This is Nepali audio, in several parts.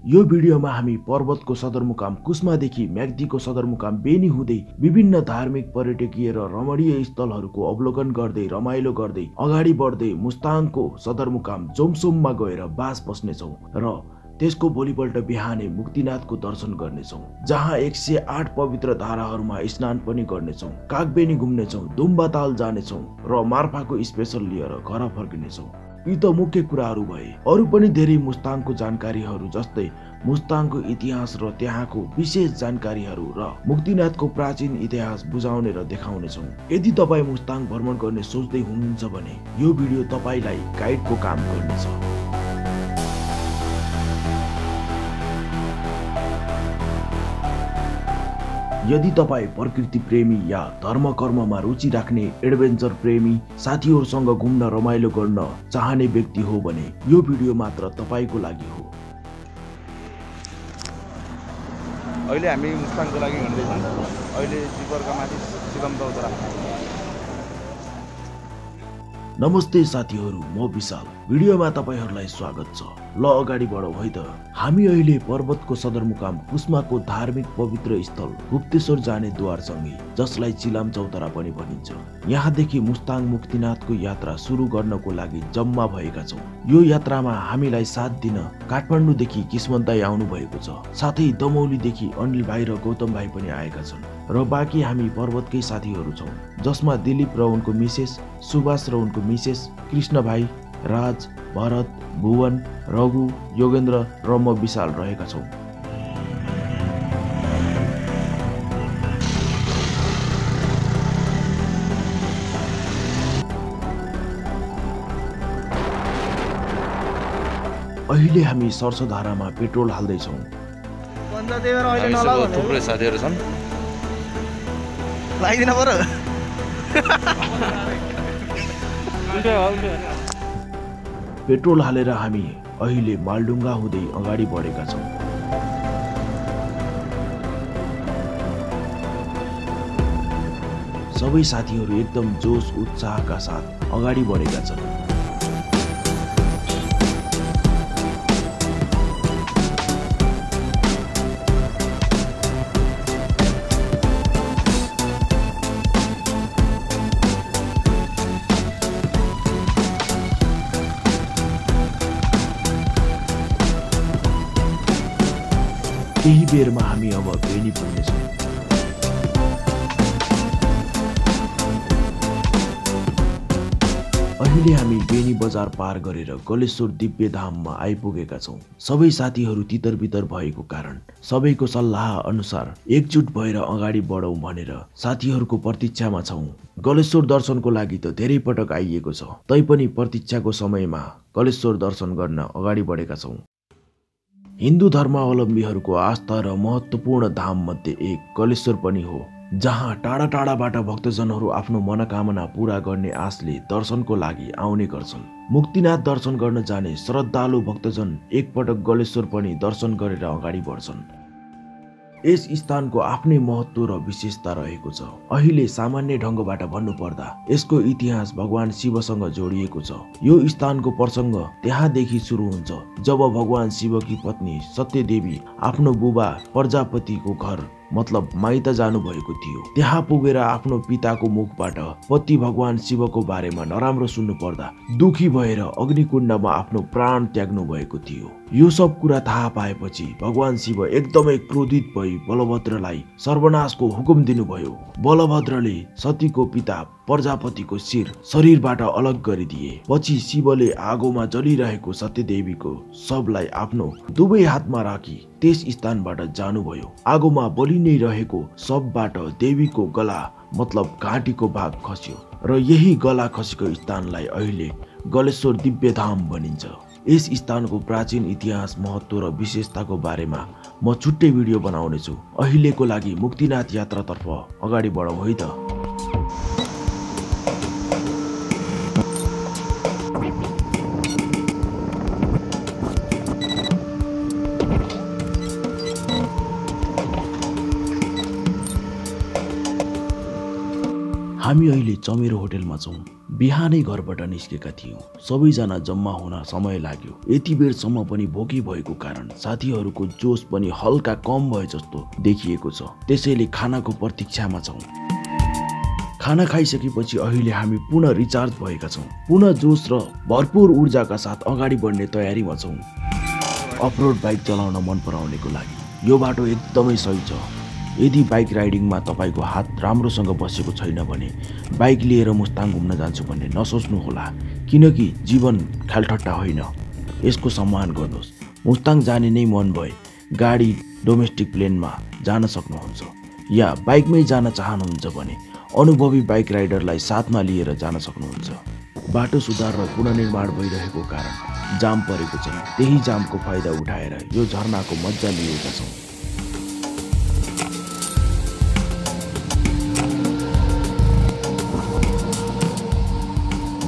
यो भिडियोमा हामी पर्वतको सदरमुकाम कुस्मादेखि म्याग्दीको सदरमुकाम बेनी हुँदै विभिन्न धार्मिक पर्यटकीय र रमणीय स्थलहरूको अवलोकन गर्दै रमाइलो गर्दै अगाडि बढ्दै मुस्ताङको सदरमुकाम जोमसोममा गएर बास बस्नेछौँ र त्यसको भोलिपल्ट बिहानै मुक्तिनाथको दर्शन गर्नेछौँ, जहाँ 108 पवित्र धाराहरूमा स्नान पनि गर्नेछौँ, कागबेनी घुम्नेछौँ, दुम्बाताल जानेछौँ र मार्फाको स्पेशल लिएर घर फर्किनेछौँ। यी त मुख्य कुराहरू भए। अरू पनि धेरै मुस्ताङको जानकारीहरू जस्तै मुस्ताङको इतिहास र त्यहाँको विशेष जानकारीहरू र मुक्तिनाथको प्राचीन इतिहास बुझाउने र देखाउनेछौँ। यदि तपाईँ मुस्ताङ भ्रमण गर्ने सोच्दै हुनुहुन्छ भने यो भिडियो तपाईँलाई गाइडको काम गर्नेछ। यदि तपाईँ प्रकृति प्रेमी या धर्म कर्ममा रुचि राख्ने एडभेन्चर प्रेमी साथीहरूसँग घुम्न रमाइलो गर्न चाहने व्यक्ति हो भने यो भिडियो मात्र तपाईँको लागि हो। अहिले हामी मुस्ताङको लागि हिँड्दैछौँ। अहिले जिपरका माथि शिवम चौधरा। नमस्ते साथीहरू, म विशाल। भिडियोमा तपाईहरुलाई स्वागत छ। ल अगाडि बढौँ है त। हामी अहिले पर्वतको सदरमुकाम कुस्माको धार्मिक पवित्र स्थल गुप्तेश्वर जाने द्वारसँगै, जसलाई चिलाम चौतरा पनि भनिन्छ, यहाँदेखि मुस्ताङ मुक्तिनाथको यात्रा सुरु गर्नको लागि जम्मा भएका छौँ। यो यात्रामा हामीलाई साथ दिन काठमाडौँदेखि किस्मत दाई आउनु भएको छ, साथै दमौलीदेखि अनिल भाइ र गौतम भाइ पनि आएका छन् र बाँकी हामी पर्वतकै साथीहरू छौँ, जसमा दिलीप र उनको मिसेस, सुभाष र उनको मिसेस, कृष्ण भाइ, राज, भरत, भुवन, रघु, योगेन्द्र र म विशाल रहेका छौँ। अहिले हामी सरसोधारामा पेट्रोल हाल्दैछौँ। थुप्रै साथीहरू छन्, लाग्दैन पर्यो। पेट्रोल हालेर हामी अहिले मालडुङ्गा हुँदै अगाडि बढेका छौँ। सबै साथीहरू एकदम जोश उत्साहका साथ अगाडि बढेका छन्। केही बेरमा हामी अब बेनी पुग्नेछौँ। अहिले हामी बेनी बजार पार गरेर गलेश्वर दिव्य धाममा आइपुगेका छौँ। सबै साथीहरू तितर-बितर भएको कारण सबैको सल्लाह अनुसार एकजुट भएर अगाडि बढौँ भनेर साथीहरूको प्रतीक्षामा छौँ। गलेश्वर दर्शनको लागि त धेरै पटक आइएको छ, तैपनि प्रतीक्षाको समयमा गलेश्वर दर्शन गर्न अगाडि बढेका छौँ। हिन्दू धर्मावलम्बीहरूको आस्था र महत्त्वपूर्ण धाम मध्ये एक गलेश्वर पनि हो, जहाँ टाढा टाढाबाट भक्तजनहरू आफ्नो मनोकामना पूरा गर्ने आशले दर्शनको लागि आउने गर्छन्। मुक्तिनाथ दर्शन गर्न जाने श्रद्धालु भक्तजन एकपटक गलेश्वर पनि दर्शन गरेर अगाडि बढ्छन्। यस स्थानको आफ्नै महत्त्व र विशेषता रहेको छ। अहिले सामान्य ढङ्गबाट भन्नुपर्दा यसको इतिहास भगवान शिवसँग जोडिएको छ। यो स्थानको प्रसङ्ग त्यहाँदेखि सुरु हुन्छ जब भगवान शिवकी पत्नी सत्यदेवी आफ्नो बुबा प्रजापतिको घर मतलब माइत जानु भएको थियो। त्यहाँ पुगेर आफ्नो पिताको मुखबाट पति भगवान शिवको बारेमा नराम्रो सुन्नु पर्दा दुखी भएर अग्निकुण्डमा आफ्नो प्राण त्याग्नु भएको थियो। यो सब कुरा थाहा पाएपछि भगवान शिव एकदमै क्रोधित भई बलभद्रलाई सर्वनाशको हुकुम दिनुभयो। बलभद्रले सतीको पिता प्रजापतिको शरीरबाट अलग गरिदिए। पछि शिवले आगोमा जलिरहेको सत्यदेवीको शवलाई आफ्नो दुवै हातमा राखी त्यस स्थानबाट जानुभयो। आगोमा बलि नै रहेको शवबाट देवीको गला मतलब घाँटीको भाग खस्यो र यही गला खसेको स्थानलाई अहिले गलेश्वर दिव्य धाम भनिन्छ। यस स्थानको प्राचीन इतिहास, महत्त्व र विशेषताको बारेमा म छुट्टै भिडियो बनाउनेछु। अहिलेको लागि मुक्तिनाथ यात्रातर्फ अगाडि बढौँ है त। हामी अहिले चमेरो होटेलमा छौँ। बिहानै घरबाट निस्केका थियौँ। सबैजना जम्मा हुन समय लाग्यो। यति बेरसम्म पनि भोकै भएको कारण साथीहरूको जोस पनि हल्का कम भए जस्तो देखिएको छ। त्यसैले खानाको प्रतीक्षामा छौँ। खाना खाइसकेपछि अहिले हामी पुनः रिचार्ज भएका छौँ। पुनः जोस र भरपूर ऊर्जाका साथ अगाडि बढ्ने तयारीमा छौँ। अफरोड बाइक चलाउन मन पराउनेको लागि यो बाटो एकदमै सही छ। यदि बाइक राइडिङमा तपाईँको हात राम्रोसँग बसेको छैन भने बाइक लिएर मुस्ताङ घुम्न जान्छु भन्ने नसोच्नुहोला, किनकि जीवन ख्यालठट्टा होइन। यसको सम्मान गर्नुहोस्। मुस्ताङ जाने नै मन भए गाडी डोमेस्टिक प्लेनमा जान सक्नुहुन्छ, या बाइकमै जान चाहनुहुन्छ भने अनुभवी बाइक राइडरलाई साथमा लिएर जान सक्नुहुन्छ। बाटो सुधार र पुनर्निर्माण भइरहेको कारण जाम परेको छ। त्यही जामको फाइदा उठाएर यो झरनाको मजा लिएका छौँ।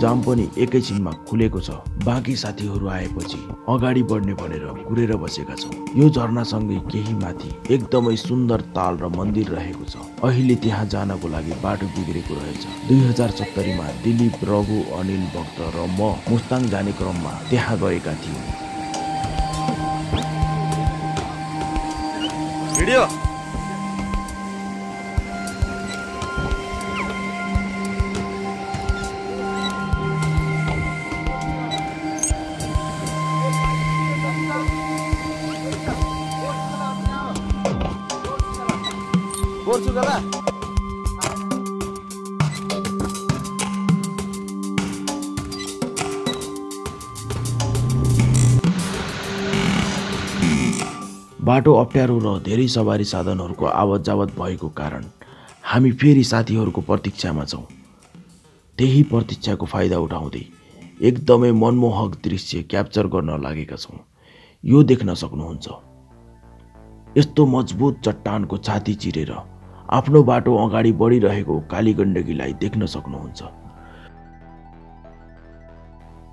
जाम पनि एकैछिनमा खुलेको छ। बाँकी साथीहरू आएपछि अगाडि बढ्ने भनेर कुरेर बसेका छौँ। यो झरनासँगै केही माथि एकदमै सुन्दर ताल र मन्दिर रहेको छ। अहिले त्यहाँ जानको लागि बाटो बिग्रेको रहेछ। 2070 मा दिलीप, रघु, अनिल, भक्त र म मुस्ताङ जाने क्रममा त्यहाँ गएका थियौँ। भिडियो पोर्चुगल बाटो अप्ठ्यारो र धेरै सवारी साधनहरूको आवत जावत भएको कारण हामी फेरि साथीहरूको प्रतीक्षामा छौँ। त्यही प्रतीक्षाको फाइदा उठाउँदै एकदमै मनमोहक दृश्य क्याप्चर गर्न लागेका छौँ। यो देख्न सक्नुहुन्छ। यस्तो मजबुत चट्टानको छाती चिरेर आफ्नो बाटो अगाडि बढिरहेको कालीगण्डकीलाई देख्न सक्नुहुन्छ।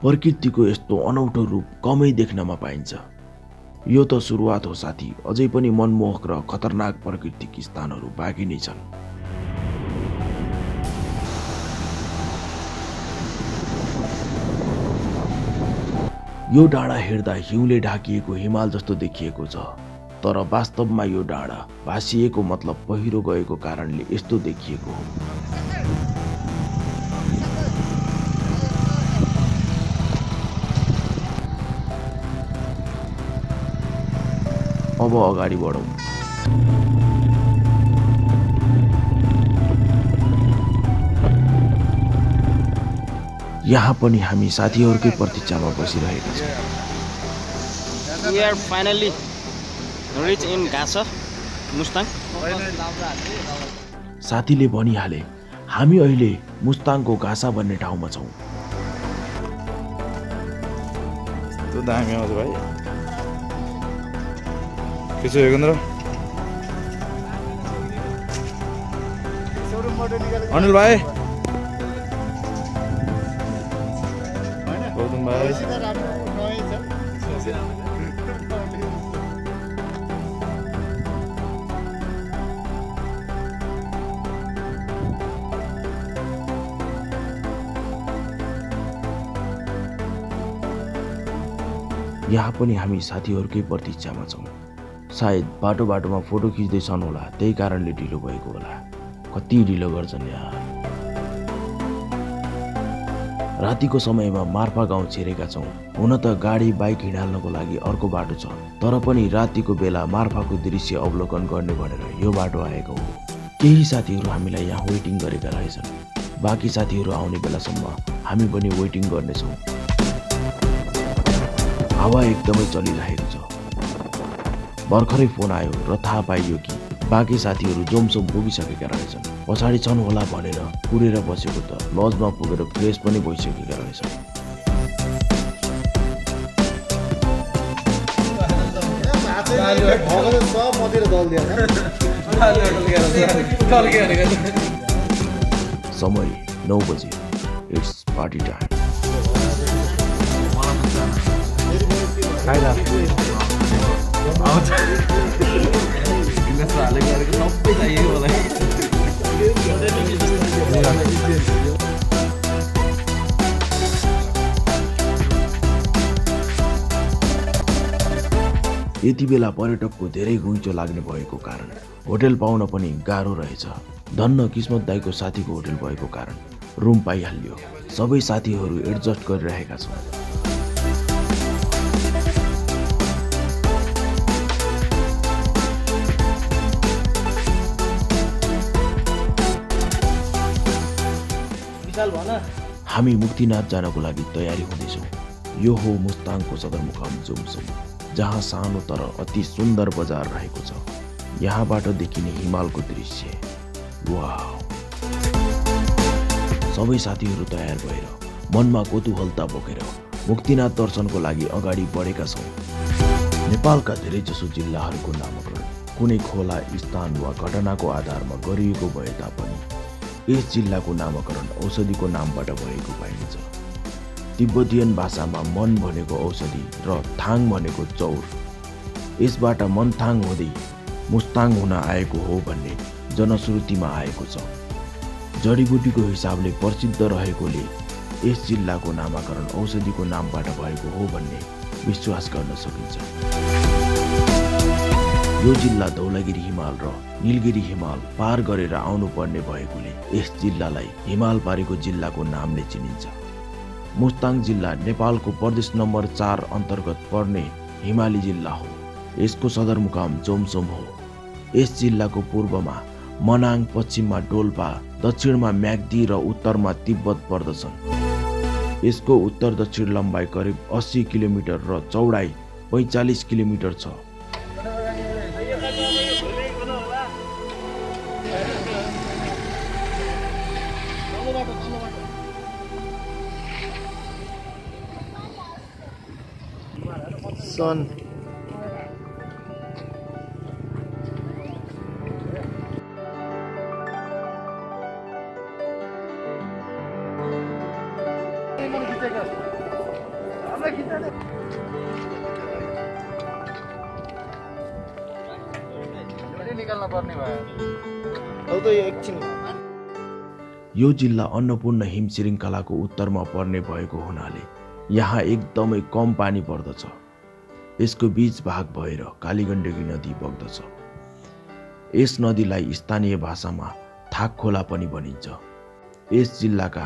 प्रकृतिको यस्तो अनौठो रूप कमै देख्नमा पाइन्छ। यो त सुरुवात हो साथी, अझै पनि मनमोहक र खतरनाक प्राकृतिक स्थानहरू बाँकी नै छन्। यो डाँडा हेर्दा हिउँले ढाकिएको हिमाल जस्तो देखिएको छ, तर वास्तवमा यो डाँडा भासिएको मतलब पहिरो गएको कारणले यस्तो देखिएको हो। अब अगाडि बढौँ। यहाँ पनि हामी साथीहरूकै प्रतीक्षामा बसिरहेका छौँ। We are finally reach in Gasa, Mustang. साथीले भनिहाले हामी अहिले मुस्ताङको घाँसा भन्ने ठाउँमा छौँ। त्यो दामी आउँछ भाइ। के छ योगेन्द्र? अनिल भाइ, गौतम भाइ, यहाँ पनि हामी साथीहरूकै प्रतीक्षामा छौँ। सायद बाटोमा फोटो खिच्दैछन् होला, त्यही कारणले ढिलो भएको होला। कति ढिलो गर्छन् यार। रातिको समयमा मार्फा गाउँ छिरेका छौँ। हुन त गाडी बाइक हिँडाल्नको लागि अर्को बाटो छ, तर पनि रातिको बेला मार्फाको दृश्य अवलोकन गर्ने भनेर यो बाटो आएको हो। केही साथीहरू हामीलाई यहाँ वेटिङ गरेका रहेछन्। बाँकी साथीहरू आउने बेलासम्म हामी पनि वेटिङ गर्नेछौँ। हावा एकदमै चलिरहेको छ। भर्खरै फोन आयो र थाहा पाइयो कि बाँकी साथीहरू जोमसोम पुगिसकेका रहेछन्। पछाडि छन् होला भनेर कुरेर बसेको त लजमा पुगेर फ्रेस पनि भइसकेका रहेछन्। समय 9 बजे। It's party time. सबै चाहिएको मलाई। यति बेला पर्यटकको धेरै घुइँचो लाग्ने भएको कारण होटल पाउन पनि गाह्रो रहेछ। धन्न किस्मत दाईको साथीको होटल भएको कारण रुम पाइहाल्यो। सबै साथीहरू एडजस्ट गरिरहेका छौँ। हामी मुक्तिनाथ जानको लागि तयारी हुँदैछौँ। यो हो मुस्ताङको सदरमुकाम जोमसोम, जहाँ सानो तर अति सुन्दर बजार रहेको छ। यहाँबाट देखिने हिमालको दृश्य वाव। सबै साथीहरू तयार भएर मनमा कौतूहलता बोकेर मुक्तिनाथ दर्शनको लागि अगाडि बढेका छौँ। नेपालका धेरैजसो जिल्लाहरूको नामकरण कुनै खोला, स्थान वा घटनाको आधारमा गरिएको भए तापनि यस जिल्लाको नामकरण औषधिको नामबाट भएको पाइन्छ। तिब्बतियन भाषामा मन भनेको औषधि र थाङ भनेको चौर। यसबाट मनथाङ हुँदै मुस्ताङ हुन आएको हो भन्ने जनश्रुतिमा आएको छ। जडीबुटीको हिसाबले प्रसिद्ध रहेकोले यस जिल्लाको नामकरण औषधिको नामबाट भएको हो भन्ने विश्वास गर्न सकिन्छ। यो जिल्ला धौलागिरी हिमाल र नीलगिरी हिमाल पार गरेर आउनुपर्ने भएकोले यस जिल्लालाई हिमाल पारेको जिल्लाको नामले चिनिन्छ। मुस्ताङ जिल्ला नेपालको प्रदेश नम्बर 4 अन्तर्गत पर्ने हिमाली जिल्ला हो। यसको सदरमुकाम जोमसोम हो। यस जिल्लाको पूर्वमा मनाङ, पश्चिममा डोल्पा, दक्षिणमा म्याग्दी र उत्तरमा तिब्बत पर्दछन्। यसको उत्तर दक्षिण लम्बाइ करिब 80 किलोमिटर र चौडाइ 45 किलोमिटर छ। यो जिल्ला अन्नपूर्ण हिम श्रृङ्खलाको उत्तरमा पर्ने भएको हुनाले यहाँ एकदमै कम पानी पर्दछ। यसको बीच भाग भएर कालीगण्डकी नदी बग्दछ। यस नदीलाई स्थानीय भाषामा थाक खोला पनि भनिन्छ। यस जिल्लाका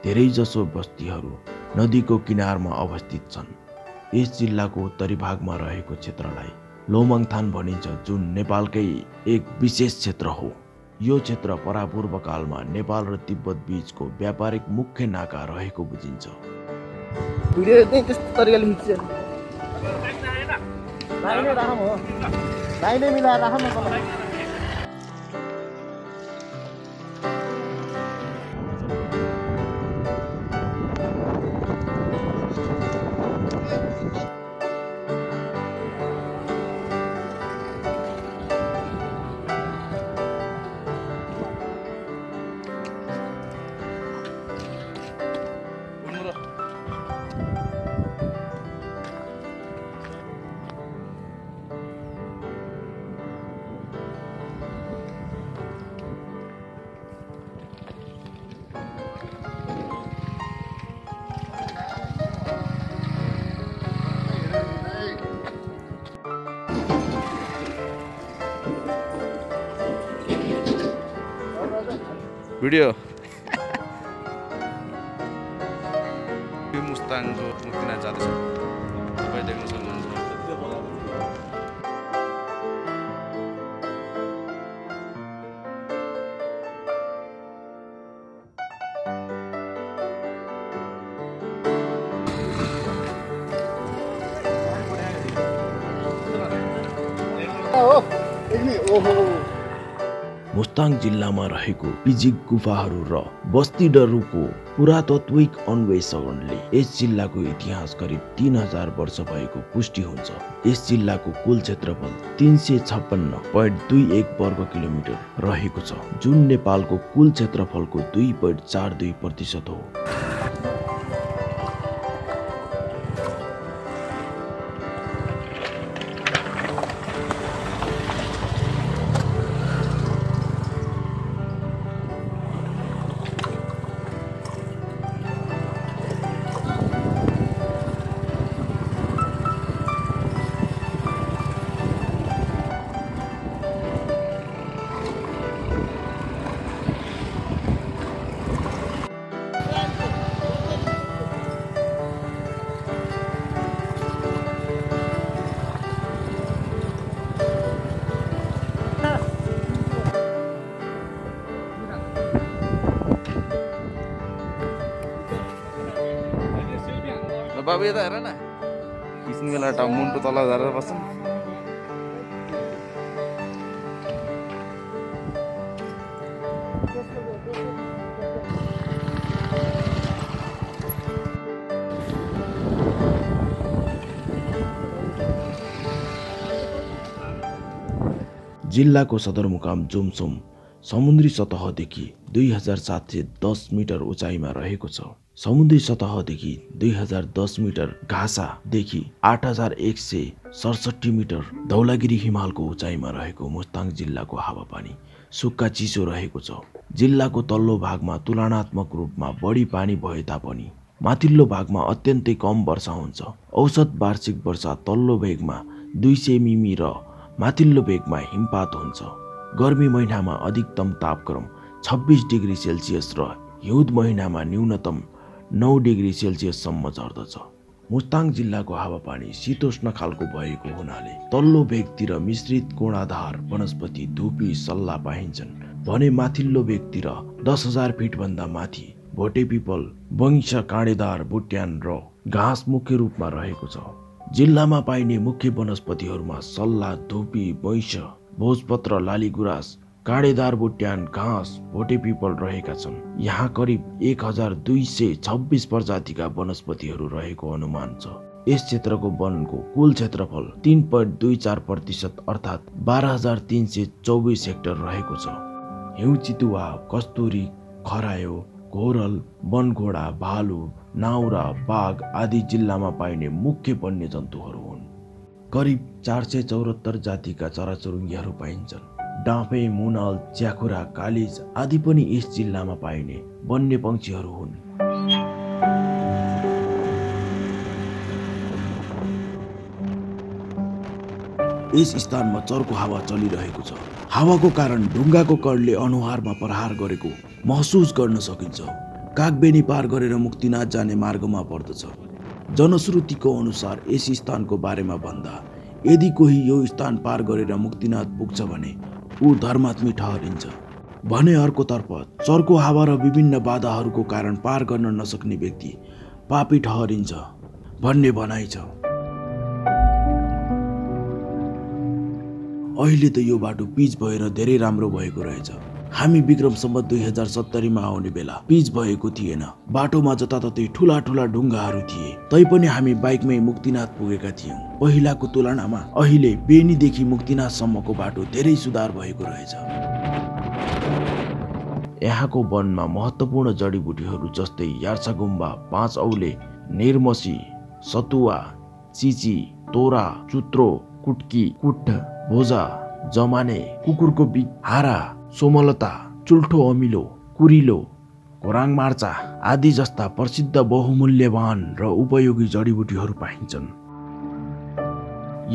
धेरैजसो बस्तीहरू नदीको किनारमा अवस्थित छन्। यस जिल्लाको उत्तरी भागमा रहेको क्षेत्रलाई लोमङथान भनिन्छ, जुन नेपालकै एक विशेष क्षेत्र हो। यो क्षेत्र परापूर्व कालमा नेपाल र तिब्बत बीचको व्यापारिक मुख्य नाका रहेको बुझिन्छ। भिडियो मुस्ताङको मुक्तिनाथ जाँदैछ, तपाईँ देख्न सक्नुहुन्छ। मुस्ताङ जिल्लामा रहेको पिजिक गुफाहरू र बस्तीडरुको पुरातात्विक अन्वेषणले यस जिल्लाको इतिहास करिब 3000 वर्ष भएको पुष्टि हुन्छ। यस जिल्लाको कुल क्षेत्रफल 356.21 वर्ग किलोमिटर रहेको छ, जुन नेपालको कुल क्षेत्रफलको 2.42% हो। अब यता हेर न किसिम बेला मुन्टो तल झरेर बस्छन् जिल्लाको सदरमुकाम जोमसोम समुद्री सतहदेखि 2710 मिटर उचाइमा रहेको छ। समुद्री सतहदेखि 2010 मिटर घासादेखि 8167 मिटर धौलागिरी हिमालको उचाइमा रहेको मुस्ताङ जिल्लाको हावापानी सुक्खा चिसो रहेको छ। जिल्लाको तल्लो भागमा तुलनात्मक रूपमा बढी पानी भए तापनि माथिल्लो भागमा अत्यन्तै कम वर्षा हुन्छ। औसत वार्षिक वर्षा तल्लो भेगमा 200 मिमी र माथिल्लो भेगमा हिमपात हुन्छ। गर्मी महिनामा अधिकतम तापक्रम 26 डिग्री सेल्सियस र हिउँद महिनामा न्यूनतम 9 डिग्री सेल्सियससम्म झर्दछ। मुस्ताङ जिल्लाको हावापानी शीतोष्ण खालको भएको हुनाले तल्लो भेगतिर मिश्रित कोणाधार वनस्पति धुपी सल्ला पाइन्छन् भने माथिल्लो भेगतिर 10,000 फिटभन्दा माथि भोटे पिपल वंश काँडेदार बुट्यान र घाँस मुख्य रूपमा रहेको छ। जिल्लामा पाइने मुख्य वनस्पतिहरूमा सल्ला धुपी वंश भोजपत्र लालीगुराँस काँडेदार बुट्यान घाँस भोटे पिपल रहेका छन्। यहाँ करिब 1226 प्रजातिका वनस्पतिहरू रहेको अनुमान छ। यस क्षेत्रको वनको कुल क्षेत्रफल 3.24% अर्थात् 12,324 हेक्टर रहेको छ। हिउँ चितुवा कस्तुरी खरायो घोरल वनघोडा भालु नाउरा बाघ आदि जिल्लामा पाइने मुख्य वन्य जन्तुहरू हुन्। करिब 474 जातिका चराचुरुङ्गीहरू पाइन्छन्। डाँफे मुनल च्याखुरा कालिज आदि पनि यस जिल्लामा पाइने वन्य पंक्षीहरू हुन्। यस स्थानमा चर्को हावा चलिरहेको छ। हावाको कारण ढुङ्गाको कडले अनुहारमा प्रहार गरेको महसुस गर्न सकिन्छ। कागबेनी पार गरेर मुक्तिनाथ जाने मार्गमा पर्दछ। जनश्रुतिको अनुसार यस स्थानको बारेमा भन्दा यदि कोही यो स्थान पार गरेर मुक्तिनाथ पुग्छ भने ऊ धर्मात्मी ठहरिन्छ भने अर्कोतर्फ चर्को हावा र विभिन्न बाधाहरूको कारण पार गर्न नसक्ने व्यक्ति पापी ठहरिन्छ भन्ने भनाइ छ। अहिले त यो बाटो पिच भएर धेरै राम्रो भएको रहेछ। हामी विक्रम सम्वत 2070 मा आउने बेला पिच भएको थिएन। बाटोमा जताततै ठुला ठुला ढुङ्गाहरू थिए। तैपनि हामी बाइकमै मुक्तिनाथ पुगेका थियौं। पहिलाको तुलनामा अहिले बेनीदेखि मुक्तिनाथसम्मको बाटो धेरै सुधार भएको रहेछ। यहाँको वनमा महत्त्वपूर्ण जडीबुटीहरू जस्तै यार्सागुम्बा 5 औले निर्मसी सतुवा चिची तोरा चुत्रो कुटकी कुट भोजा जमाने कुकुरको बिग हारा सोमलता चुल्ठो अमिलो कुरिलो घोराङ मार्चा आदि जस्ता प्रसिद्ध बहुमूल्यवान र उपयोगी जडीबुटीहरू पाइन्छन्।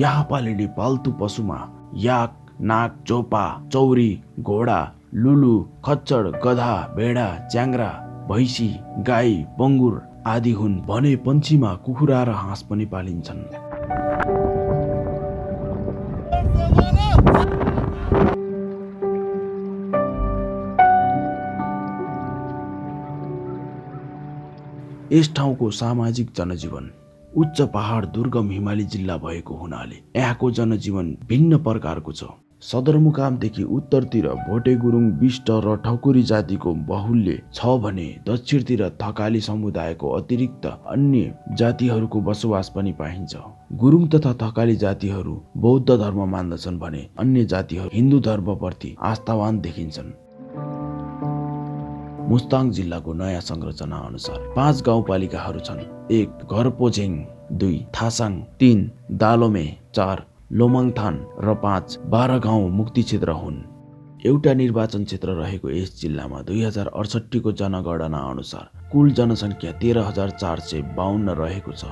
यहाँ पालिने पाल्तु पशुमा याक नाग चोपा चौरी घोडा लुलु खच्चड गधा भेडा च्याङ्ग्रा भैँसी गाई बङ्गुर आदि हुन् भने पन्छीमा कुखुरा र हाँस पनि पालिन्छन्। यस ठाउँको सामाजिक जनजीवन उच्च पहाड दुर्गम हिमाली जिल्ला भएको हुनाले यहाँको जनजीवन भिन्न प्रकारको छ। सदरमुकामदेखि उत्तरतिर भोटे गुरुङ बिष्ट र ठकुरी जातिको बाहुल्य छ भने दक्षिणतिर थकाली समुदायको अतिरिक्त अन्य जातिहरूको बसोबास पनि पाइन्छ। गुरुङ तथा थकाली जातिहरू बौद्ध धर्म मान्दछन् भने अन्य जातिहरू हिन्दू धर्मप्रति आस्थावान देखिन्छन्। मुस्ताङ जिल्लाको नयाँ संरचना अनुसार 5 गाउँपालिकाहरू छन्। 1 घरपोझेङ 2 थासाङ 3 दालोमे 4 लोमङथान र 5 12 गाउँ मुक्ति क्षेत्र हुन्। एउटा निर्वाचन क्षेत्र रहेको यस जिल्लामा 2068 को जनगणना अनुसार कुल जनसङ्ख्या 13,452 रहेको छ।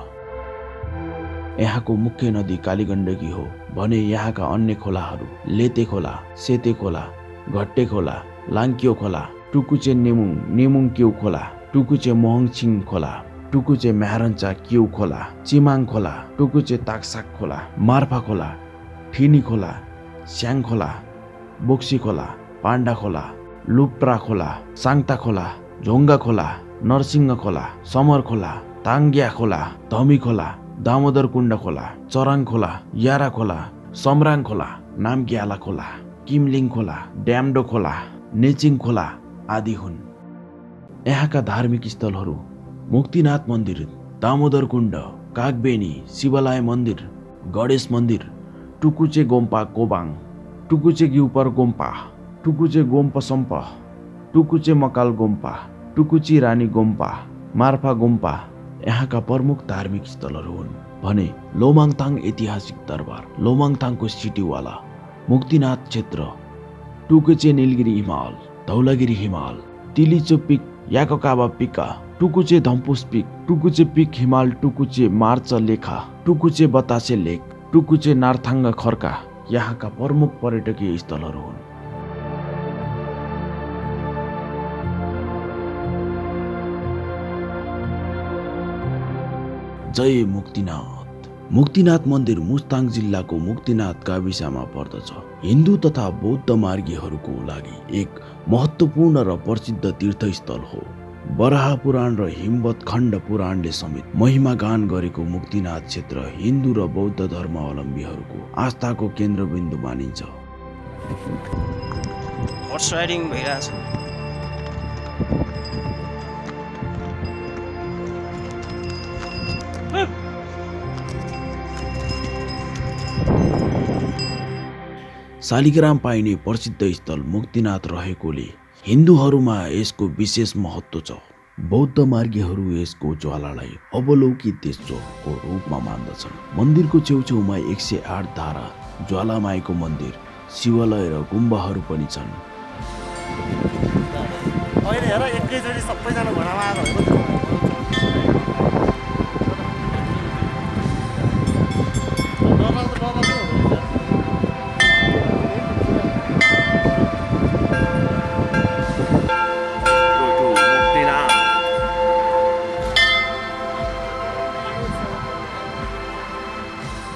यहाँको मुख्य नदी कालीगण्डकी हो भने यहाँका अन्य खोलाहरू लेते खोला सेते खोला घट्टे खोला लाङ्क्यो खोला टुकुचे नेमुङ नेमुङ क्यौ खोला टुकुचे मोहङछिङ खोला टुकुचे म्यारन्चा क्यौ खोला चिमाङ खोला टुकुचे ताक्साक खोला मार्फा खोला ठिनी खोला स्याङ खोला बोक्सी खोला पाण्डा खोला लुप्ट्रा खोला साङता खोला झोङ्गा खोला नरसिंह खोला समर खोला ताङ्ग्या खोला, धमी खोला, दामोदर कुण्ड खोला, चराङ खोला, यारा खोला, समराङ खोला, नामग्याला खोला, किमलिङ खोला, ड्याम्डो खोला, नेचिङ खोला आदि हुन्। यहाँका धार्मिक स्थलहरू मुक्तिनाथ मन्दिर, दामोदर कुण्ड, कागबेनी, शिवलाय मन्दिर, गणेश मन्दिर, टुकुचे गोम्पा कोबाङ, टुकुचे गिउपर गोम्पा, टुकुचे गोम्पसम्प, टुकुचे मकाल गोम्पा, टुकुची रानी गोम्पा, मार्फा गोम्पा यहाँका प्रमुख धार्मिक स्थलहरू हुन् भने लोमाङथाङ ऐतिहासिक दरबार, लोमाङथाङको सिटीवाला, मुक्तिनाथ क्षेत्र, टुकुचे नीलगिरी हिमाल, धौलागिरी हिमाल, तिलिचो पिक, याककाबा पिका, टुकुचे धम्पुस पिक, टुकुचे पिक हिमाल, टुकुचे मार्च लेखा, टुकुचे बतासे लेक, टुकुचे नार्थाङ्ग खर्का यहाँका प्रमुख पर्यटकीय स्थलहरू हुन्। जय मुक्तिनाथ। मुक्तिनाथ मन्दिर मुस्ताङ जिल्लाको मुक्तिनाथ गाविसमा पर्दछ। हिन्दू तथा बौद्ध मार्गीहरूको लागि एक महत्त्वपूर्ण र प्रसिद्ध तीर्थस्थल हो। बराह पुराण र हिमवत खण्ड पुराणले समेत महिमा गान गरेको मुक्तिनाथ क्षेत्र हिन्दू र बौद्ध धर्मावलम्बीहरूको आस्थाको केन्द्रबिन्दु मानिन्छ। हर्स राइडिङ भइरहेछ। शालिग्राम पाइने प्रसिद्ध स्थल मुक्तिनाथ रहेकोले हिन्दूहरूमा यसको विशेष महत्त्व छ। बौद्ध मार्गीहरू यसको ज्वालालाई अवलोकितेश्वरको रूपमा मान्दछन्। मन्दिरको छेउछेउमा 108 धारा ज्वालामाईको मन्दिर, शिवालय र गुम्बाहरू पनि छन्।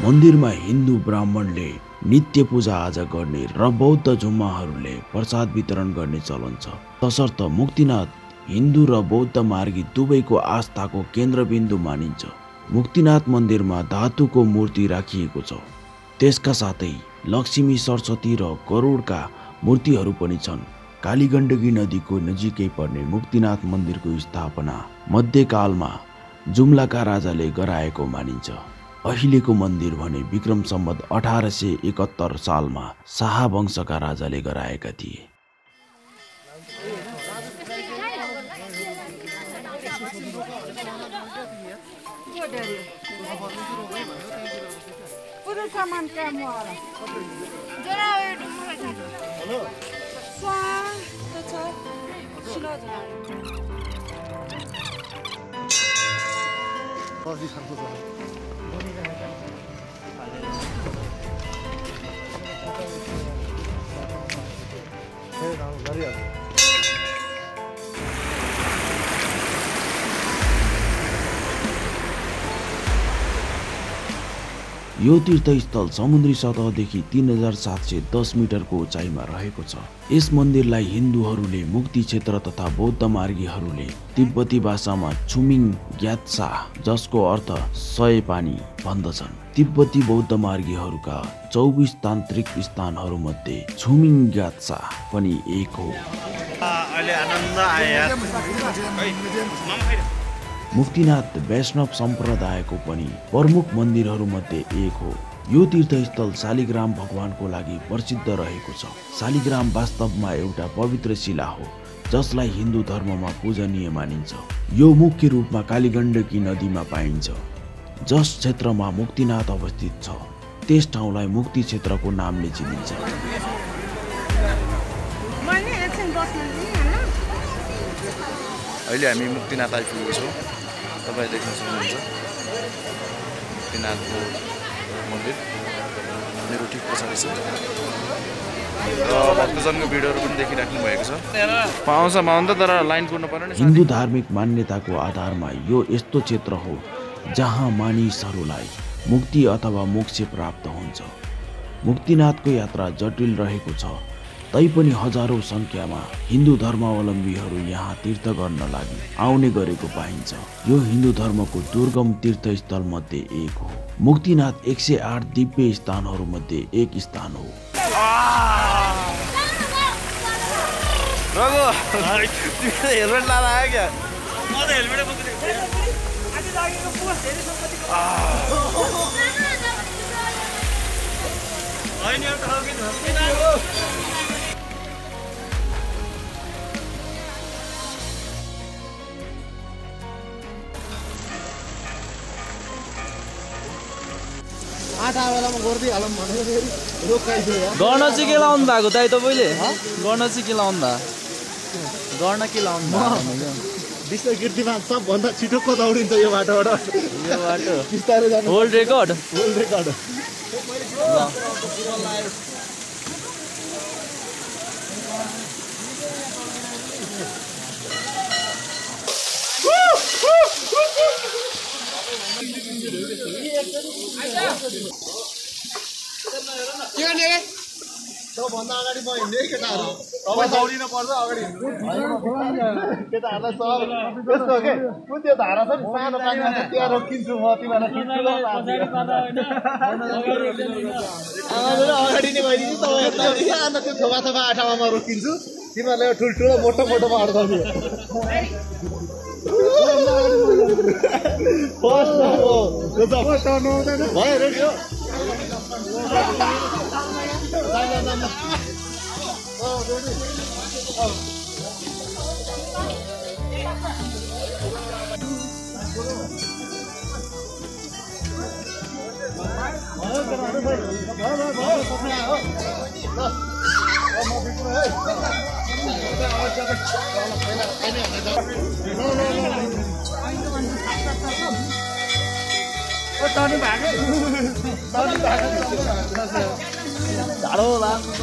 मन्दिरमा हिन्दू ब्राह्मणले नित्य पूजा आजा गर्ने र बौद्ध जुम्माहरूले प्रसाद वितरण गर्ने चलन छ। तसर्थ मुक्तिनाथ हिन्दू र बौद्ध मार्गी दुवैको आस्थाको केन्द्रबिन्दु मानिन्छ। मुक्तिनाथ मन्दिरमा धातुको मूर्ति राखिएको छ। त्यसका साथै लक्ष्मी, सरस्वती र गरुडका मूर्तिहरू पनि छन्। कालीगण्डकी नदीको नजिकै पर्ने मुक्तिनाथ मन्दिरको स्थापना मध्यकालमा जुम्लाका राजाले गराएको मानिन्छ। अहिलेको मन्दिर भने विक्रम सम्वत 1871 सालमा शाह वंशका राजाले गराएका थिए। यो तीर्थस्थल समुद्री सतहदेखि 3710 मिटरको उचाइमा रहेको छ। यस मन्दिरलाई हिन्दूहरूले मुक्ति क्षेत्र तथा बौद्ध मार्गीहरूले तिब्बती भाषामा छुमिङ ग्यात्सा, जसको अर्थ 100 पानी भन्दछन्। तिब्बती बौद्ध मार्गीहरूका 24 तान्त्रिक स्थानहरूमध्ये छुमिङ ग्यात्सा पनि एक हो। मुक्तिनाथ वैष्णव सम्प्रदायको पनि प्रमुख मन्दिरहरूमध्ये एक हो। यो तीर्थस्थल शालिग्राम भगवानको लागि प्रसिद्ध रहेको छ। शालिग्राम वास्तवमा एउटा पवित्र शिला हो जसलाई हिन्दू धर्ममा पूजनीय मानिन्छ। यो मुख्य रूपमा कालीगण्डकी नदीमा पाइन्छ। जस क्षेत्रमा मुक्तिनाथ अवस्थित छ त्यस ठाउँलाई मुक्ति क्षेत्रको नामले चिनिन्छ। अहिले हामी मुक्तिनाथ आइपुगेको छौँ। तपाईँ देख्न सक्नुहुन्छ मुक्तिनाथको मन्दिर मेरो ठिक पछाडि छ र भक्तजनको भिडहरू पनि देखिराख्नु भएको छ। पाउँछ माउन्त तर लाइन कुर्नु पर्यो नि। हिन्दू धार्मिक मान्यताको आधारमा यो यस्तो क्षेत्र हो जहाँ मानिसहरूलाई मुक्ति अथवा मोक्ष प्राप्त हुन्छ। मुक्तिनाथको यात्रा जटिल रहेको छ तैपनि हजारौं संख्यामा हिन्दू धर्मावलम्बीहरू यहाँ तीर्थ गर्न लागि आउने गरेको पाइन्छ। यो हिन्दू धर्मको दुर्गम तीर्थस्थल मध्ये एक हो। मुक्तिनाथ 108 दिव्य स्थानहरू मध्ये एक स्थान हो। गर्न चाहिँ के लाउनु भएको दाइ तपाईँले? गर्न चाहिँ के लाउनु भएको? गर्न के लाउनु भएको? विश्व कीर्तिमा सबभन्दा छिटो को दौडिन्छ यो बाटोबाट? यो बाटो बिस्तारै जानु। World record? World record. के गर्ने रे? सबभन्दा अगाडि म हिँड्ने केटाहरू। तपाईँ दौडिन पर्छ अगाडि हिँड्नु। केटाहरूलाई सब यस्तो हो के कुन त्यो धारा छ नि सानो पानीमा त्यहाँ रोकिन्छु म तिमीहरूलाई ठुलो अगाडि नै भइदिन्छु तपाईँ अन्त त्यो थोपा थोपा आठामा म रोकिन्छु तिमीहरूलाई ठुल्ठुलो मोटो मोटो पार्छ नि भयो रेडी हो झाडो लाग्छ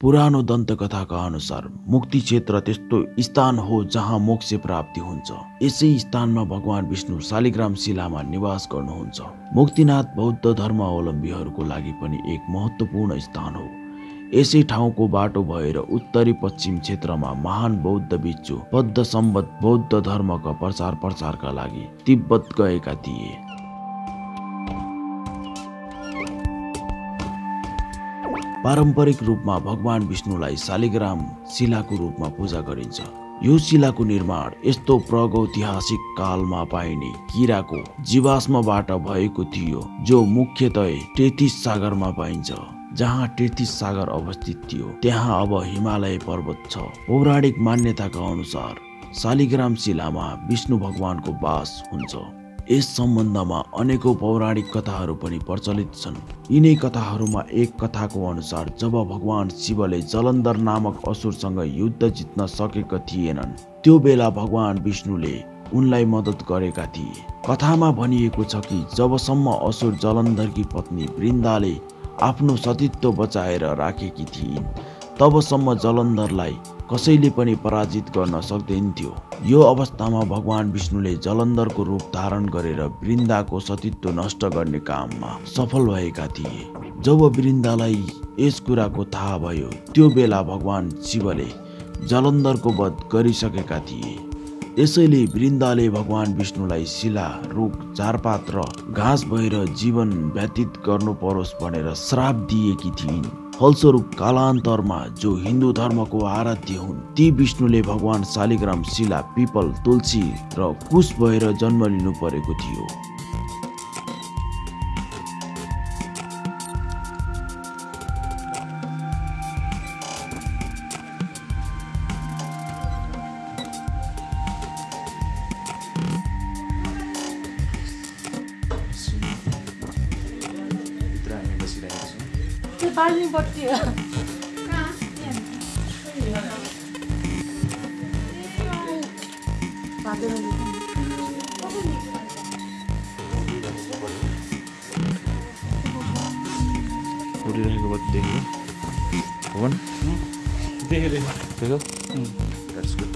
पुरानो दन्तकथाका अनुसार मुक्ति क्षेत्र त्यस्तो स्थान हो जहाँ मोक्ष प्राप्ति हुन्छ। यसै स्थानमा भगवान विष्णु शालिग्राम शिलामा निवास गर्नुहुन्छ। मुक्तिनाथ बौद्ध धर्मावलम्बीहरूको लागि पनि एक महत्त्वपूर्ण स्थान हो। यसै ठाउँको बाटो भएर उत्तरी पश्चिम क्षेत्रमा महान बौद्ध भिक्षु बौद्ध सम्बत बौद्ध धर्मका प्रचारका लागि तिब्बत गएका थिए। पारम्परिक रूपमा भगवान विष्णुलाई शालिग्राम शिलाको रूपमा पूजा गरिन्छ। यो शिलाको निर्माण यस्तो प्रागैतिहासिक कालमा पाइने किराको जीवाश्मबाट भएको थियो जो मुख्यतः टेथिस सागरमा पाइन्छ। जहाँ टेथिस सागर अवस्थित थियो त्यहाँ अब हिमालय पर्वत छ। पौराणिक मान्यताका अनुसार शालिग्राम शिलामा विष्णु भगवानको वास हुन्छ। यस सम्बन्धमा अनेकौं पौराणिक कथाहरू पनि प्रचलित छन्। यिनै कथाहरूमा एक कथाको अनुसार जब भगवान शिवले जलन्धर नामक असुरसँग युद्ध जित्न सकेका थिएनन् त्यो बेला भगवान विष्णुले उनलाई मद्दत गरेका थिए। कथामा भनिएको छ कि जबसम्म असुर जलन्धरकी पत्नी वृन्दाले आफ्नो सतीत्व बचाएर राखेकी थिइन् तबसम्म जलन्धरलाई कसैले पनि पराजित गर्न सक्दैनथ्यो। यो अवस्थामा भगवान विष्णुले जलन्धरको रूप धारण गरेर वृन्दाको सतीत्व नष्ट गर्ने काममा सफल भएका थिए। जब वृन्दालाई यस कुराको थाहा भयो त्यो बेला भगवान शिवले जलन्धरको वध गरिसकेका थिए। यसैले वृन्दाले भगवान विष्णुलाई शिला, रुख, झारपात र घाँस भएर जीवन व्यतीत गर्नु परोस् भनेर श्राप दिएकी थिइन्। फलस्वरूप कालान्तरमा जो हिन्दू धर्मको आराध्य हुन् ती विष्णुले भगवान शालिग्राम, शिला, पिपल, तुलसी र कुश भएर जन्म लिनु परेको थियो। पानी बत्ती हो उडिरहेको बत्ती देख्यो भगवान देख्यो। That's good.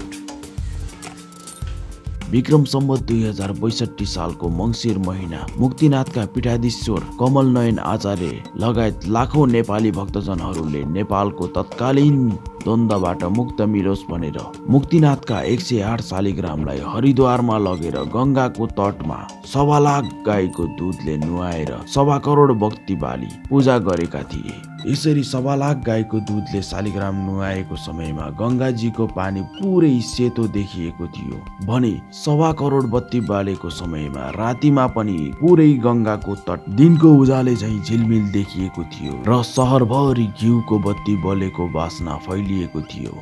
विक्रम सम्वत 2062 सालको मंसिर महिना मुक्तिनाथका पीठाधीश्वर कमल नयन आचार्य लगायत लाखौं नेपाली भक्तजनहरूले नेपालको तत्कालीन द्वन्द्वबाट मुक्त मिलोस् भनेर मुक्तिनाथका 108 शालिग्रामलाई हरिद्वारमा लगेर गंगाको तटमा 1.25 लाख गाईको दूधले नुहाएर 1.25 करोड भक्ति बाली पूजा गरेका थिए। यसरी 1.25 लाख गाईको दूधले शालिग्राम नुहाएको समयमा गंगाजीको पानी पुरै सेतो देखिएको थियो भने 1.25 करोड बत्ती बालेको समयमा रातिमा पनि पुरै गंगाको तट दिनको उजाले झैं झिलमिल देखिएको थियो र शहरभरि घिउको बत्ती बलेको वासना फैलिएको थियो।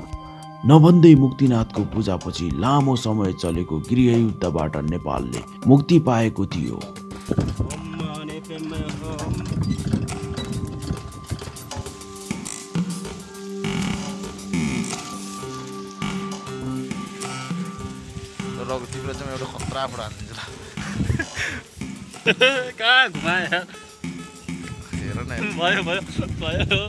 नभन्दै मुक्तिनाथको पूजापछि लामो समय चलेको गृहयुद्धबाट नेपालले मुक्ति पाएको थियो। तिम्रो चाहिँ एउटा खतरा फुट हानिदिन्छ कहाँ घुमायो हेर न भयो भयो भयो।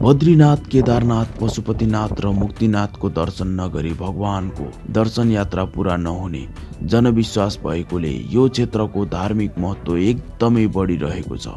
बद्रीनाथ, केदारनाथ, पशुपतिनाथ र मुक्तिनाथको दर्शन नगरी भगवानको दर्शन यात्रा पूरा नहुने जनविश्वास भएकोले यो क्षेत्रको धार्मिक महत्त्व एकदमै बढिरहेको छ।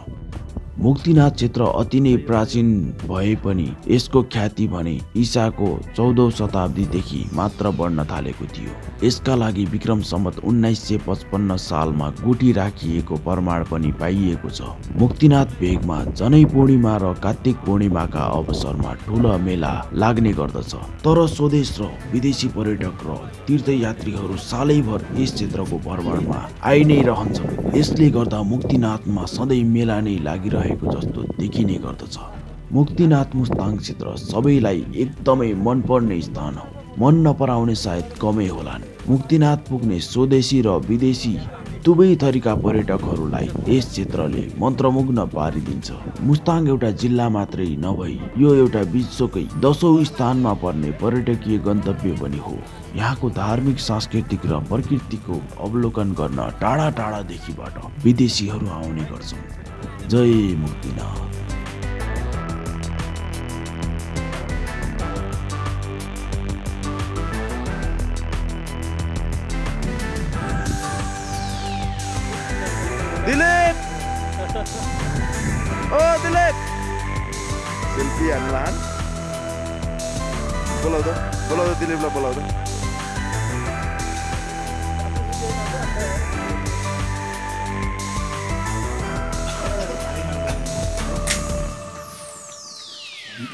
मुक्तिनाथ क्षेत्र अति नै प्राचीन भए पनि यसको ख्याति भने ईसाको 14औं शताब्दीदेखि मात्र बढ्न थालेको थियो। यसका लागि विक्रम सम्वत 1955 सालमा गुठी राखिएको प्रमाण पनि पाइएको छ। मुक्तिनाथ भेगमा जनै पूर्णिमा र कार्तिक पूर्णिमाका अवसरमा ठूला मेला लाग्ने गर्दछ। तर स्वदेश र विदेशी पर्यटक र तीर्थयात्रीहरू सालैभर यस क्षेत्रको भ्रमणमा आइ नै रहन्छन्। यसले गर्दा मुक्तिनाथमा सधैँ मेला नै लागिरहेको जस्तो देखिने गर्दछ। मुक्तिनाथ मुस्ताङ क्षेत्र सबैलाई एकदमै मनपर्ने स्थान हो। मन नपराउने सायद कमै होलान्। मुक्तिनाथ पुग्ने स्वदेशी र विदेशी दुवै थरीका पर्यटकहरूलाई यस क्षेत्रले मन्त्रमुग्ध पारिदिन्छ। मुस्ताङ एउटा जिल्ला मात्रै नभई यो एउटा विश्वकै 10औं स्थानमा पर्ने पर्यटकीय गन्तव्य पनि हो। यहाँको धार्मिक, सांस्कृतिक र प्रकृतिको अवलोकन गर्न टाढा टाढादेखिबाट विदेशीहरू आउने गर्छन्। जय मुक्तिनाथ। दिलीप ओ दिलीप सेल्फी हान्ला बोलाउ त दिलीपलाई बोलाउ त। यस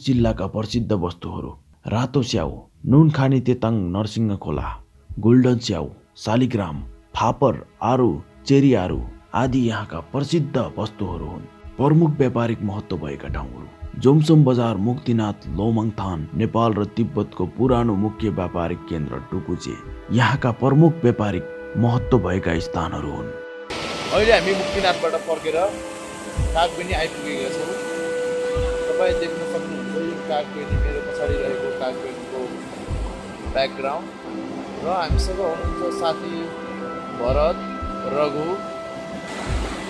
जिल्लाका प्रसिद्ध वस्तुहरू रातो स्याउ, नुन खाने तेताङ नरसिंह खोला, गोल्डन स्याउ, शालिग्राम, फापर, आरु, चेरी आरु आदि यहाँका प्रसिद्ध वस्तुहरू हुन्। प्रमुख व्यापारिक महत्त्व भएका ठाउँहरू जोमसोम बजार, मुक्तिनाथ, लोमङथान, नेपाल र तिब्बतको पुरानो मुख्य व्यापारिक केन्द्र टुकुचे यहाँका प्रमुख व्यापारिक महत्त्व भएका स्थानहरू हुन्। अहिले हामी मुक्तिनाथबाट फर्केर कागबेनी आइपुगेका छौँ। तपाईँ देख्न सक्नुहुन्छ यो कागबेनी, मेरो पछाडि रहेको कागबेनीको ब्याकग्राउन्ड र हामीसँग हुनुहुन्छ साथी भरत, रघु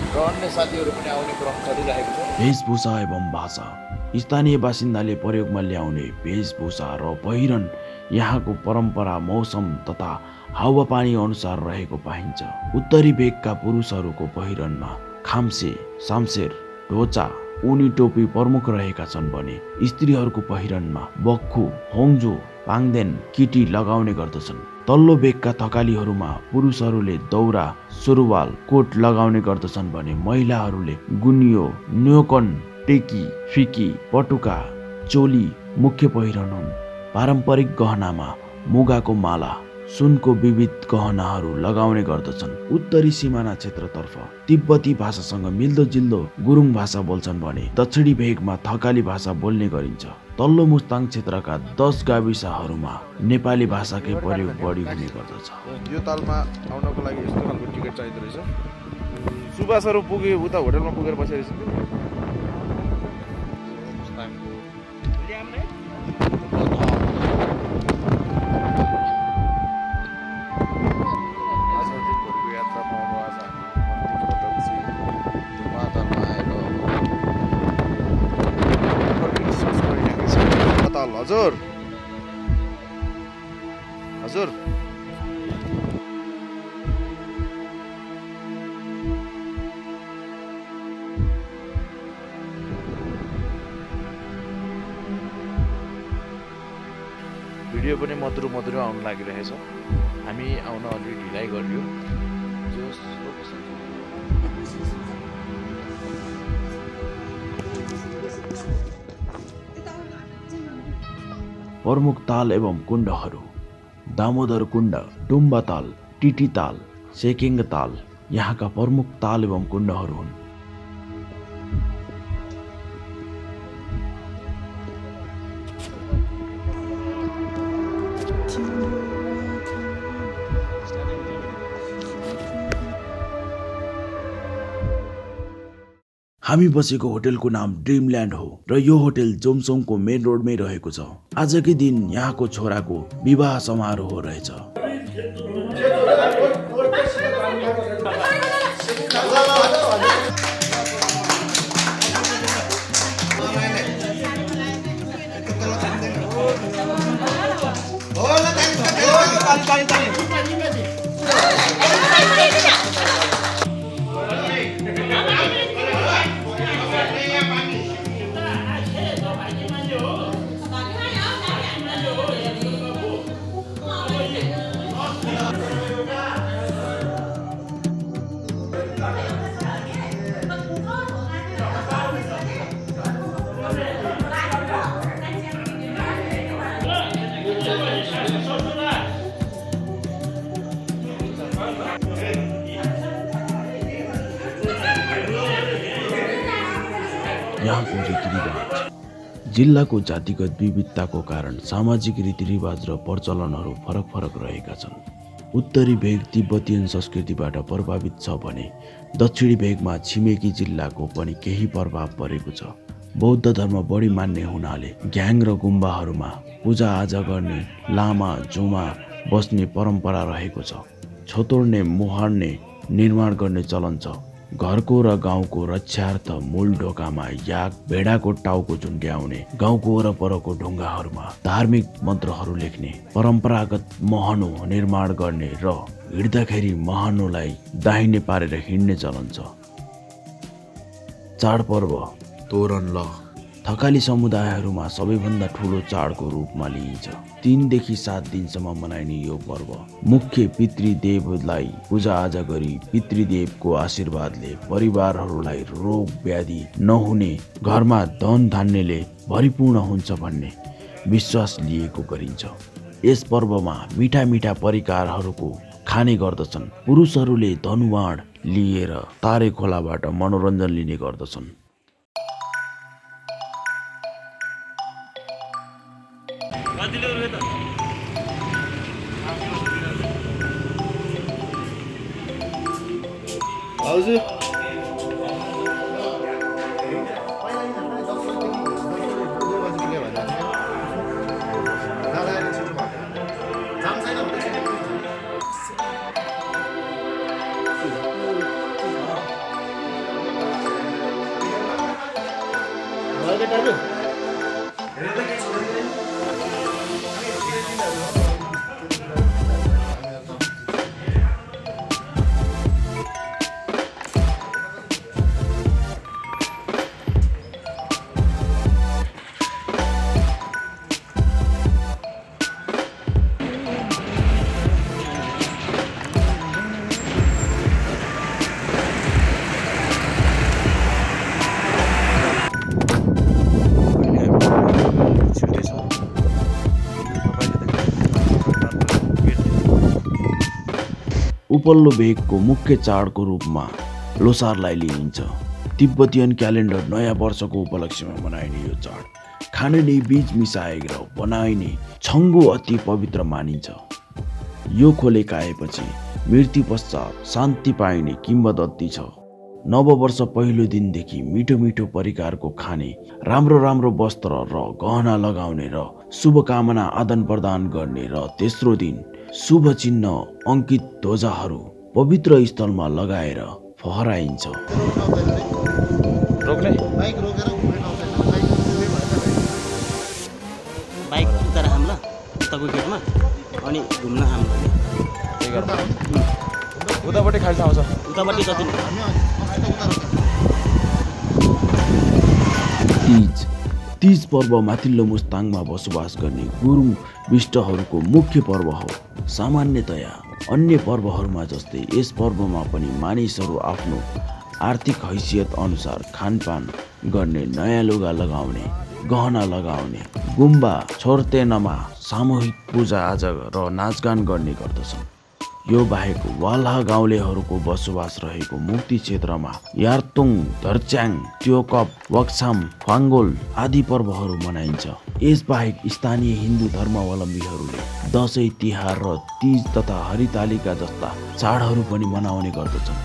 र अन्य साथीहरू पनि आउने क्रम चलिरहेको छ। वेशभूषा एवं भाषा स्थानीय बासिन्दाले प्रयोगमा ल्याउने वेशभूषा र पहिरन यहाँको परम्परा, मौसम तथा हावापानी अनुसार रहेको पाइन्छ। उत्तरी भेगका पुरुषहरूको पहिरनमा खाम्से, साम्सेर, ढोचा, ऊनी टोपी प्रमुख रहेका छन् भने स्त्रीहरूको पहिरनमा बक्खु, होङ्जो, पाङदेन, किटी लगाउने गर्दछन्। तल्लो भेगका थकालीहरूमा पुरुषहरूले दौरा, सुरुवाल, कोट लगाउने गर्दछन् भने महिलाहरूले गुनियो, न्योकन, टेकी, फिकी, पटुका, चोली मुख्य पहिरन हुन्। पारम्परिक गहनामा मुगाको माला, सुनको विविध गहनाहरू लगाउने गर्दछन्। उत्तरी सिमाना क्षेत्रतर्फ तिब्बती भाषासँग मिल्दोजुल्दो गुरुङ भाषा बोल्छन् भने दक्षिणी भेगमा थकाली भाषा बोल्ने गरिन्छ। तल्लो मुस्ताङ क्षेत्रका 10 गाविसहरूमा नेपाली भाषाकै प्रयोग बढी हुने गर्दछ। यो तालमा आउनको लागि यस्तो खालको टिकट चाहिँदो रहेछ। सुबासहरू पुगे उता होटलमा पुगेर बसेर हजुर हजुर भिडियो पनि मधुरो मधुरो आउन लागिरहेछ। हामी आउन अलि ढिलाइ गरियो। प्रमुख ताल एवं कुण्डहरू दामोदर कुण्ड, डुम्बा ताल, टिटी ताल, सेकेङ्ग ताल यहाँका प्रमुख ताल एवं कुण्डहरू हुन्। हामी बसेको होटलको नाम ड्रिमल्यान्ड हो र यो होटल जोमसोङको मेन रोडमै रहेको छ। आजकै दिन यहाँको छोराको विवाह समारोह रहेछ। यहाँको रीतिरिवाज जिल्लाको जातिगत विविधताको कारण सामाजिक रीतिरिवाज र प्रचलनहरू फरक फरक रहेका छन्। उत्तरी भेग तिब्बतीयन संस्कृतिबाट प्रभावित छ भने दक्षिणी भेगमा छिमेकी जिल्लाको पनि केही प्रभाव परेको छ। बौद्ध धर्म बढी मान्ने हुनाले ग्याङ र गुम्बाहरूमा पूजाआजा गर्ने, लामा जुमा बस्ने परम्परा रहेको छ। छोतोड्ने, मुहार्ने निर्माण गर्ने चलन छ। घरको र गाउँको रक्षार्थ मूल ढोकामा याक, भेडाको टाउको झुन्ड्याउने, गाउँको वरपरको ढुङ्गाहरूमा धार्मिक मन्त्रहरू लेख्ने, परम्परागत महनो निर्माण गर्ने र हिँड्दाखेरि महनोलाई दाहिने पारेर हिँड्ने चलन छ। चाडपर्व तोरण ल थकाली समुदायहरूमा सबैभन्दा ठुलो चाडको रूपमा लिइन्छ। 3 देखि 7 दिनसम्म मनाइने यो पर्व मुख्य पितृदेवलाई पूजाआजा गरी पितृदेवको आशीर्वादले परिवारहरूलाई रोग व्याधि नहुने, घरमा धन धान्यले भरिपूर्ण हुन्छ भन्ने विश्वास लिएको गरिन्छ। यस पर्वमा मिठा मिठा परिकारहरूको खाने गर्दछन्। पुरुषहरूले धनुवाण लिएर तारे खोलाबाट मनोरञ्जन लिने गर्दछन्। उपल्लो भेगको मुख्य चाडको रूपमा लोसारलाई लिइन्छ। तिब्बतीयन क्यालेन्डर नयाँ वर्षको उपलक्ष्यमा मनाइने यो चाड खाने बीज मिसाएर बनाइने छङ्गो अति पवित्र मानिन्छ। यो खोले खाएपछि मृत्यु पश्चात शान्ति पाइने किम्वदन्ती छ। नववर्ष पहिलो दिनदेखि मिठो मिठो परिकारको खाने, राम्रो राम्रो वस्त्र र गहना लगाउने र शुभकामना आदान प्रदान गर्ने र तेस्रो दिन शुभ चिन्ह अंकित ध्वजाहरू पवित्र स्थलमा लगाएर फहराइन्छ। बाइक उता राख्ला उताको गेटमा अनि घुम्न हाम्रो उतापट्टि खाली ठाउँ छ, उतापट्टि कति तीज पर्व माथिल्लो मुस्ताङमा बसोबास गर्ने गुरुङ विष्टहरूको मुख्य पर्व हो। सामान्यतया अन्य पर्वहरूमा जस्तै यस पर्वमा पनि मानिसहरू आफ्नो आर्थिक हैसियत अनुसार खानपान गर्ने, नयाँ लुगा लगाउने, गहना लगाउने, गुम्बा छोर्तेनमा सामूहिक पूजाआजा र नाचगान गर्ने गर्दछन्। यो बाहेक वाल्हा गाउँलेहरूको बसोबास रहेको मुक्ति क्षेत्रमा यार्तुङ, धर्च्याङ, त्योकप, वक्साम, फाङ्गोल आदि पर्वहरू मनाइन्छ। यस बाहेक स्थानीय हिन्दू धर्मावलम्बीहरूले दशैं, तिहार र तीज तथा हरितालिका जस्ता चाडहरू पनि मनाउने गर्दछन्।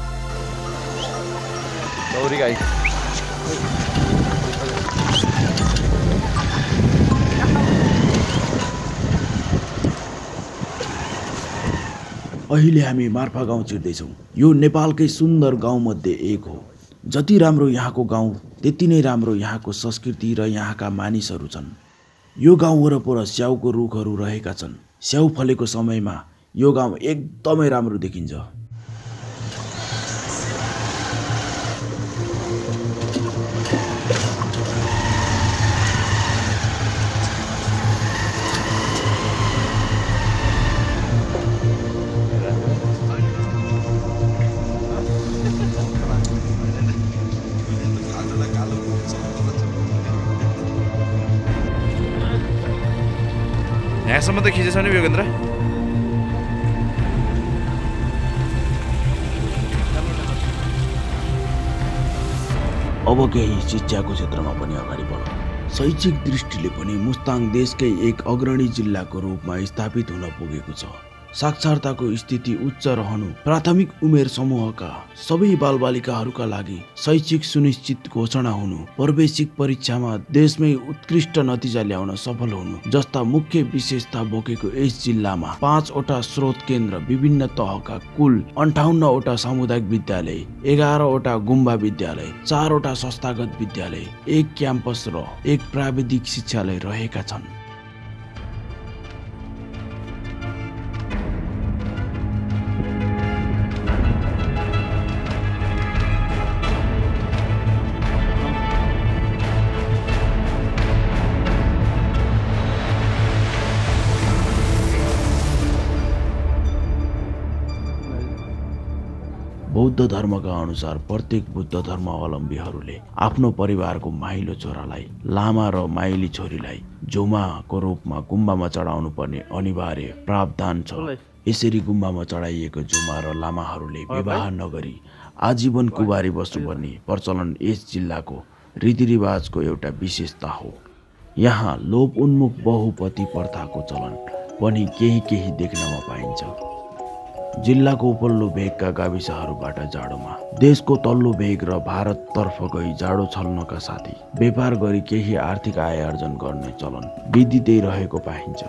अहिले हामी मार्फा गाउँ छिर्दैछौँ। यो नेपालकै सुन्दर गाउँमध्ये एक हो। जति राम्रो यहाँको गाउँ त्यति नै राम्रो यहाँको संस्कृति र यहाँका मानिसहरू छन्। यो गाउँ वरपर स्याउको रुखहरू रहेका छन्। स्याउ फलेको समयमा यो गाउँ एकदमै राम्रो देखिन्छ। यहाँसम्म त खिचेछ नि योगेन्द्र। अब केही शिक्षाको क्षेत्रमा पनि अगाडि बढौँ। शैक्षिक दृष्टिले पनि मुस्ताङ देशकै एक अग्रणी जिल्लाको रूपमा स्थापित हुन पुगेको छ। साक्षरताको स्थिति उच्च रहनु, प्राथमिक उमेर समूहका सबै बालबालिकाहरूका लागि शैक्षिक सुनिश्चित घोषणा हुनु, प्रवेशिक परीक्षामा देशमै उत्कृष्ट नतिजा ल्याउन सफल हुनु जस्ता मुख्य विशेषता बोकेको यस जिल्लामा 5 वटा स्रोत केन्द्र, विभिन्न तहका कुल 58 वटा सामुदायिक विद्यालय, 11 वटा गुम्बा विद्यालय, 4 वटा संस्थागत विद्यालय, 1 क्याम्पस र 1 प्राविधिक शिक्षालय रहेका छन्। बौद्ध धर्मका अनुसार प्रत्येक बुद्ध धर्मावलम्बीहरूले आफ्नो परिवारको माइलो छोरालाई लामा र माइली छोरीलाई झुमाको रूपमा गुम्बामा चढाउनु पर्ने अनिवार्य प्रावधान छ। यसरी गुम्बामा चढाइएको झुमा र लामाहरूले विवाह नगरी आजीवन कुवारी बस्नुपर्ने प्रचलन यस जिल्लाको रीतिरिवाजको एउटा विशेषता हो। यहाँ लोभ उन्मुख बहुपति प्रथाको चलन पनि केही देख्नमा पाइन्छ। जिल्लाको उपल्लो भेगका गाविसहरूबाट जाडोमा देशको तल्लो भेग र भारततर्फ गई जाडो छल्नका साथै व्यापार गरी केही आर्थिक आय आर्जन गर्ने चलन विदितै रहेको पाइन्छ।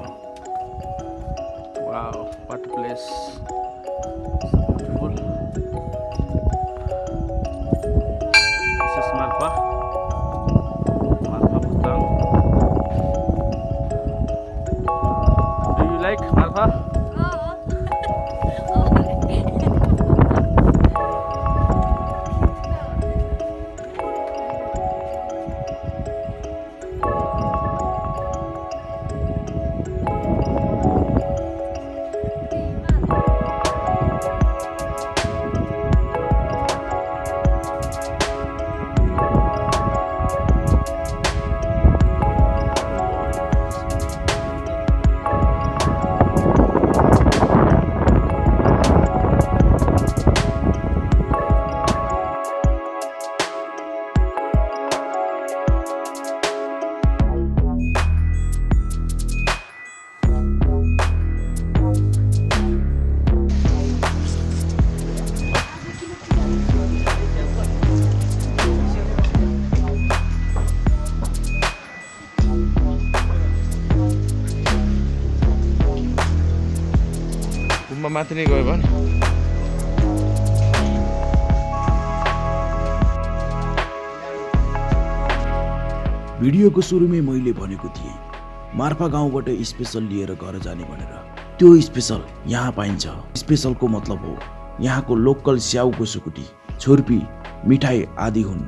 माथि नै गयो भने भिडियोको सुरुमै मैले भनेको थिएँ मार्फा गाउँबाट स्पेशल लिएर घर जाने भनेर। त्यो स्पेशल यहाँ पाइन्छ। स्पेशलको मतलब हो यहाँको लोकल स्याउको सुकुटी, छुर्पी, मिठाई आदि हुन्।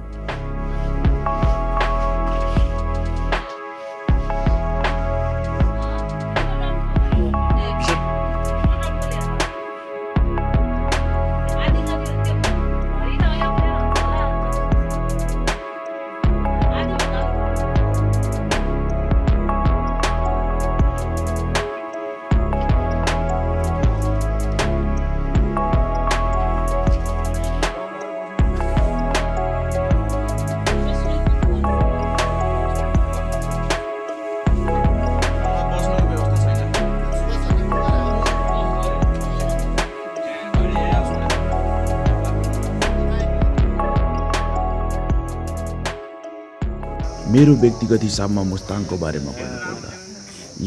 मेरो व्यक्तिगत हिसाबमा मुस्ताङको बारेमा भन्नुपर्दा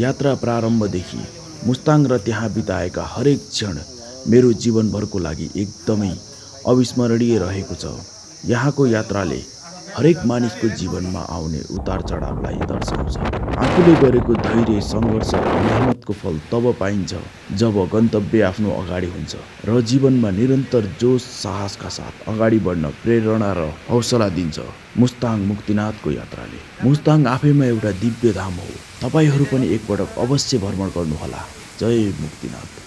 यात्रा प्रारम्भदेखि मुस्ताङ र त्यहाँ बिताएका हरेक क्षण मेरो जीवनभरको लागि एकदमै अविस्मरणीय रहेको छ। यहाँको यात्राले हरेक मानिसको जीवनमा आउने उतार चढावलाई दर्शाउँछ। आफूले गरेको धैर्य, सङ्घर्ष र मेहनतको फल तब पाइन्छ जब गन्तव्य आफ्नो अगाडि हुन्छ र जीवनमा निरन्तर जोश साहसका साथ अगाडि बढ्न प्रेरणा र हौसला दिन्छ। मुस्ताङ मुक्तिनाथको यात्राले। मुस्ताङ आफैमा एउटा दिव्य धाम हो। तपाईहरू पनि एकपटक अवश्य भ्रमण गर्नुहोला। जय मुक्तिनाथ।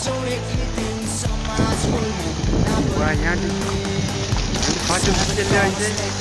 Wah, यहाँ बाटो चल्यो अहिले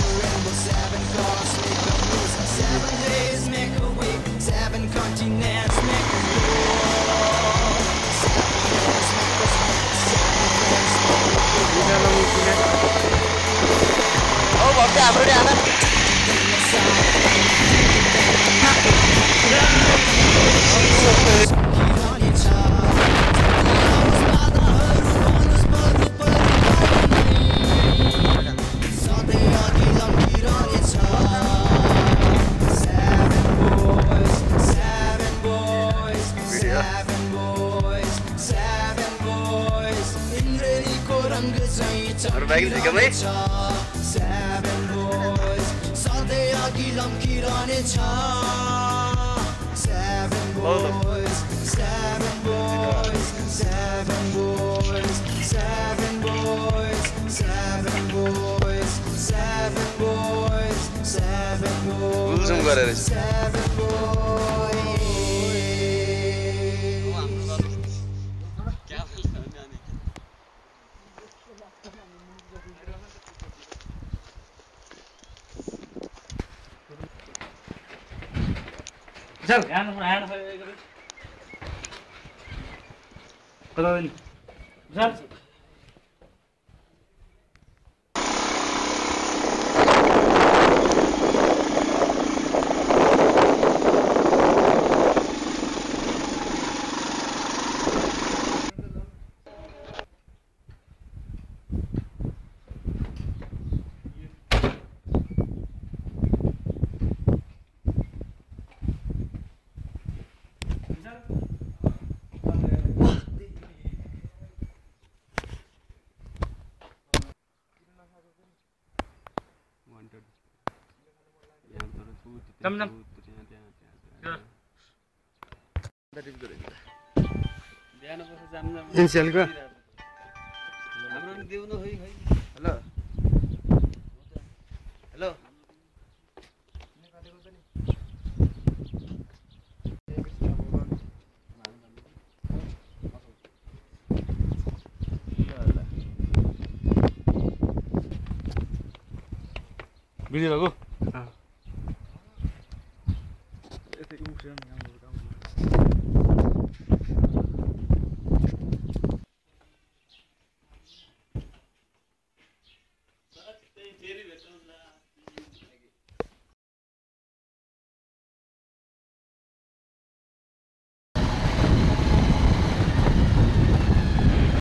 इन्सियलको हाम्रो नि देऊ न खै खै हेलो हेलो भिडियो भएको यतै उठ्यो